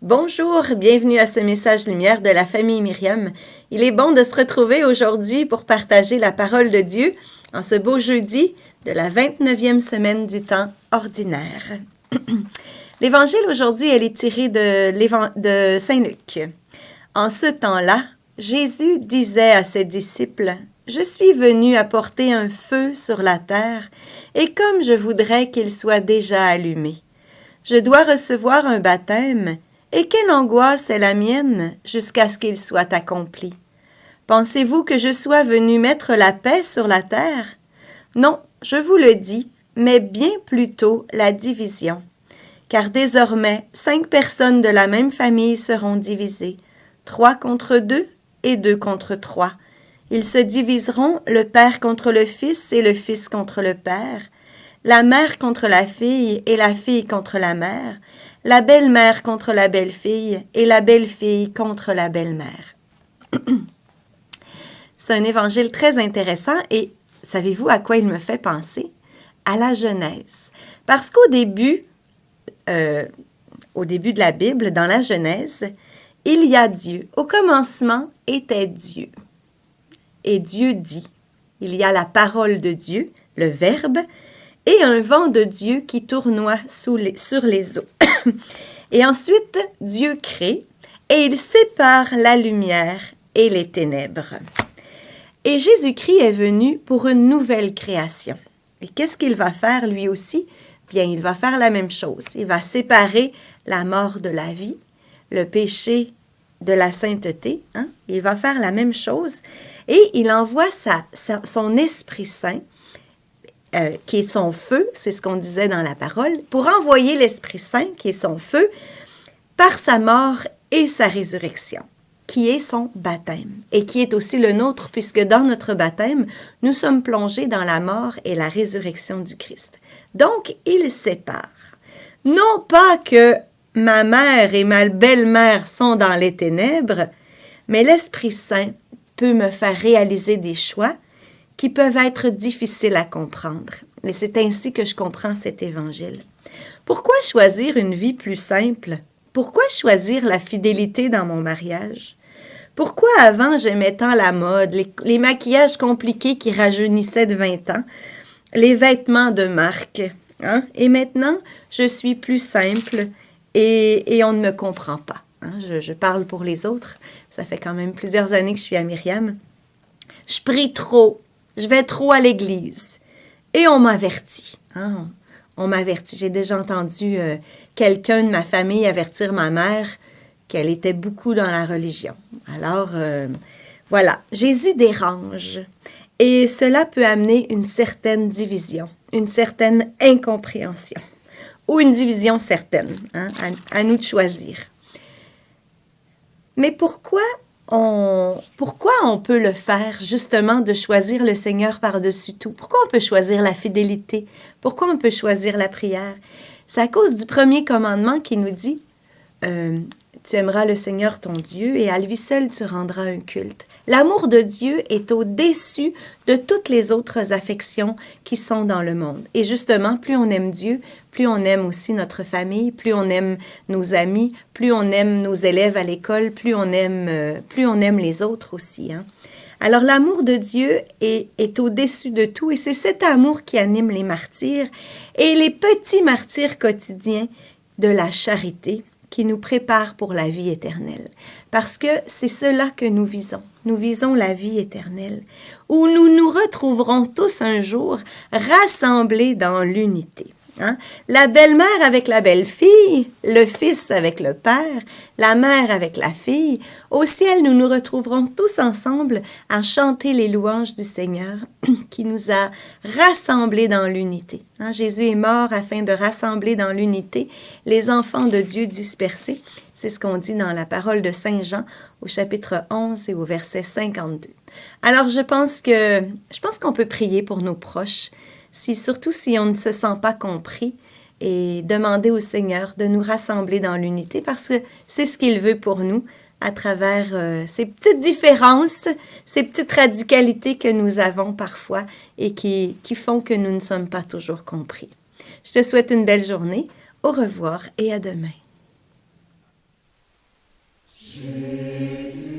Bonjour, bienvenue à ce message lumière de la famille Myriam. Il est bon de se retrouver aujourd'hui pour partager la parole de Dieu en ce beau jeudi de la 29e semaine du temps ordinaire. L'évangile aujourd'hui, elle est tirée de Saint Luc. En ce temps-là, Jésus disait à ses disciples, « Je suis venu apporter un feu sur la terre, et comme je voudrais qu'il soit déjà allumé. Je dois recevoir un baptême, et quelle angoisse est la mienne jusqu'à ce qu'il soit accompli. Pensez-vous que je sois venu mettre la paix sur la terre? Non, je vous le dis, mais bien plutôt la division. Car désormais, 5 personnes de la même famille seront divisées, 3 contre 2 et 2 contre 3. Ils se diviseront le père contre le fils et le fils contre le père, la mère contre la fille et la fille contre la mère, la belle-mère contre la belle-fille et la belle-fille contre la belle-mère. » C'est un évangile très intéressant et savez-vous à quoi il me fait penser? À la Genèse. Parce qu'au début de la Bible, dans la Genèse, il y a Dieu. Au commencement était Dieu. Et Dieu dit. Il y a la parole de Dieu, le Verbe, et un vent de Dieu qui tournoie sur les eaux. Et ensuite, Dieu crée et il sépare la lumière et les ténèbres. Et Jésus-Christ est venu pour une nouvelle création. Et qu'est-ce qu'il va faire lui aussi? Bien, il va faire la même chose. Il va séparer la mort de la vie, le péché de la sainteté. Il va faire la même chose et il envoie son Esprit Saint, qui est son feu, c'est ce qu'on disait dans la parole, pour envoyer l'Esprit Saint, qui est son feu, par sa mort et sa résurrection, qui est son baptême, et qui est aussi le nôtre, puisque dans notre baptême, nous sommes plongés dans la mort et la résurrection du Christ. Donc, il sépare. Non pas que ma mère et ma belle-mère sont dans les ténèbres, mais l'Esprit Saint peut me faire réaliser des choix qui peuvent être difficiles à comprendre. Et c'est ainsi que je comprends cet évangile. Pourquoi choisir une vie plus simple? Pourquoi choisir la fidélité dans mon mariage? Pourquoi avant j'aimais tant la mode, les maquillages compliqués qui rajeunissaient de 20 ans, les vêtements de marque? Et maintenant, je suis plus simple et on ne me comprend pas. Je parle pour les autres. Ça fait quand même plusieurs années que je suis à Myriam. Je prie trop. Je vais trop à l'église. Et on m'avertit. On m'avertit. J'ai déjà entendu quelqu'un de ma famille avertir ma mère qu'elle était beaucoup dans la religion. Alors, voilà. Jésus dérange. Et cela peut amener une certaine division, une certaine incompréhension. Ou une division certaine. À nous de choisir. Mais pourquoi on peut le faire, justement, de choisir le Seigneur par-dessus tout? Pourquoi on peut choisir la fidélité? Pourquoi on peut choisir la prière? C'est à cause du premier commandement qui nous dit tu aimeras le Seigneur ton Dieu et à lui seul tu rendras un culte. L'amour de Dieu est au-dessus de toutes les autres affections qui sont dans le monde. Et justement, plus on aime Dieu, plus on aime aussi notre famille, plus on aime nos amis, plus on aime nos élèves à l'école, plus on aime les autres aussi. Alors l'amour de Dieu est au-dessus de tout et c'est cet amour qui anime les martyrs et les petits martyrs quotidiens de la charité qui nous prépare pour la vie éternelle. Parce que c'est cela que nous visons. Nous visons la vie éternelle, où nous nous retrouverons tous un jour rassemblés dans l'unité. La belle-mère avec la belle-fille, le fils avec le père, la mère avec la fille. Au ciel, nous nous retrouverons tous ensemble à chanter les louanges du Seigneur qui nous a rassemblés dans l'unité. Jésus est mort afin de rassembler dans l'unité les enfants de Dieu dispersés. C'est ce qu'on dit dans la parole de Saint Jean au chapitre 11 et au verset 52. Alors, je pense qu'on peut prier pour nos proches, surtout si on ne se sent pas compris, et demander au Seigneur de nous rassembler dans l'unité parce que c'est ce qu'il veut pour nous à travers ces petites différences, ces petites radicalités que nous avons parfois et qui font que nous ne sommes pas toujours compris. Je te souhaite une belle journée. Au revoir et à demain. Jésus.